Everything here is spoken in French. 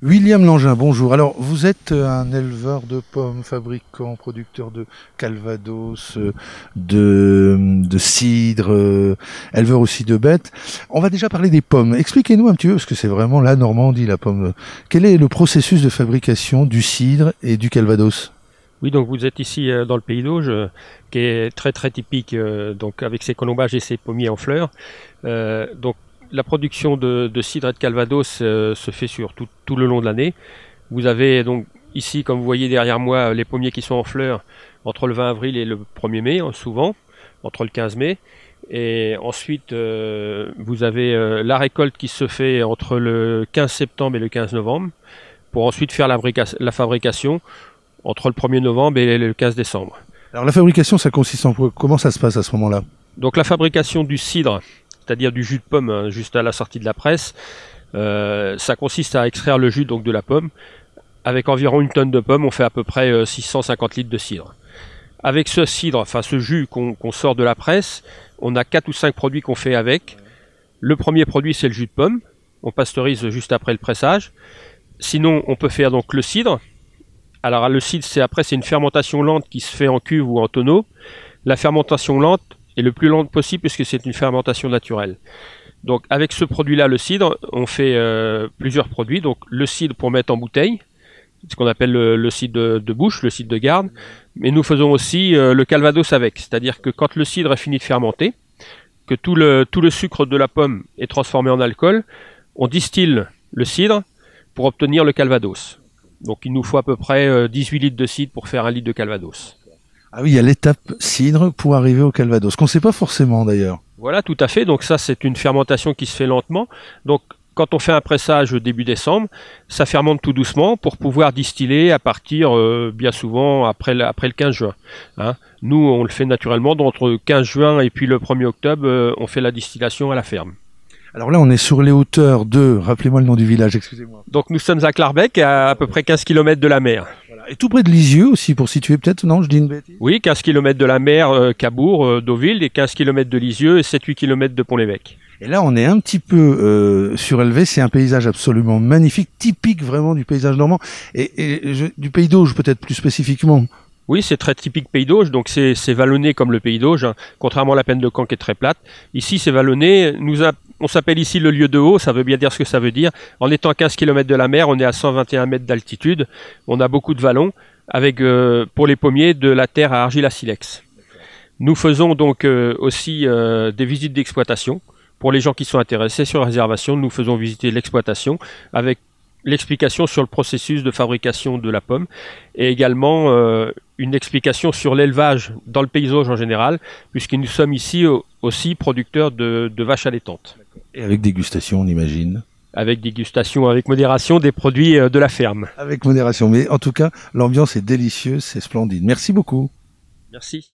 William Langin, bonjour. Alors, vous êtes un éleveur de pommes, fabricant, producteur de calvados, de cidre, éleveur aussi de bêtes. On va déjà parler des pommes. Expliquez-nous un petit peu, parce que c'est vraiment la Normandie, la pomme. Quel est le processus de fabrication du cidre et du calvados? Oui, donc vous êtes ici dans le Pays d'Auge, qui est très très typique, donc avec ses colombages et ses pommiers en fleurs. Donc la production de cidre et de calvados se fait sur tout le long de l'année. Vous avez donc ici, comme vous voyez derrière moi, les pommiers qui sont en fleurs entre le 20 avril et le 1er mai, souvent, entre le 15 mai. Et ensuite, vous avez la récolte qui se fait entre le 15 septembre et le 15 novembre, pour ensuite faire la fabrication entre le 1er novembre et le 15 décembre. Alors, la fabrication, ça consiste en quoi? Comment ça se passe à ce moment-là? Donc la fabrication du cidre, c'est-à-dire du jus de pomme, hein, juste à la sortie de la presse, ça consiste à extraire le jus donc, de la pomme. Avec environ une tonne de pommes, on fait à peu près 650 litres de cidre. Avec ce cidre, enfin ce jus qu'on sort de la presse, on a 4 ou 5 produits qu'on fait avec. Le premier produit, c'est le jus de pomme. On pasteurise juste après le pressage. Sinon, on peut faire donc le cidre. Alors le cidre, c'est une fermentation lente qui se fait en cuve ou en tonneau. La fermentation lente est le plus lente possible puisque c'est une fermentation naturelle. Donc avec ce produit-là, le cidre, on fait plusieurs produits. Donc le cidre pour mettre en bouteille, ce qu'on appelle le cidre de bouche, le cidre de garde. Mais nous faisons aussi le calvados avec. C'est-à-dire que quand le cidre est fini de fermenter, que tout le sucre de la pomme est transformé en alcool, on distille le cidre pour obtenir le calvados. Donc il nous faut à peu près 18 litres de cidre pour faire 1 litre de calvados. Ah oui, il y a l'étape cidre pour arriver au calvados, qu'on ne sait pas forcément d'ailleurs. Voilà, tout à fait. Donc ça, c'est une fermentation qui se fait lentement. Donc quand on fait un pressage début décembre, ça fermente tout doucement pour pouvoir distiller à partir, bien souvent, après le 15 juin. Hein. Nous, on le fait naturellement. Donc entre 15 juin et puis le 1er octobre, on fait la distillation à la ferme. Alors là, on est sur les hauteurs de... Rappelez-moi le nom du village, excusez-moi. Donc nous sommes à Clarbec, à peu près 15 km de la mer. Voilà. Et tout près de Lisieux aussi, pour situer peut-être, non, je dis une bêtise? Oui, 15 km de la mer, Cabourg, Deauville, et 15 km de Lisieux, et 7-8 km de Pont-l'Évêque. Et là, on est un petit peu surélevé. C'est un paysage absolument magnifique, typique vraiment du paysage normand, du Pays d'Auge peut-être plus spécifiquement. Oui, c'est très typique Pays d'Auge, donc c'est vallonné comme le Pays d'Auge, hein, contrairement à la Plaine de Caen qui est très plate. Ici, c'est vallonné. On s'appelle ici le lieu de haut, ça veut bien dire ce que ça veut dire. En étant à 15 km de la mer, on est à 121 mètres d'altitude. On a beaucoup de vallons, avec pour les pommiers de la terre à argile à silex. Nous faisons donc aussi des visites d'exploitation. Pour les gens qui sont intéressés sur la réservation, nous faisons visiter l'exploitation avec l'explication sur le processus de fabrication de la pomme et également une explication sur l'élevage dans le paysage en général, puisque nous sommes ici aussi producteurs de vaches allaitantes. Et avec dégustation, on imagine. Avec dégustation, avec modération des produits de la ferme. Avec modération. Mais en tout cas, l'ambiance est délicieuse, c'est splendide. Merci beaucoup. Merci.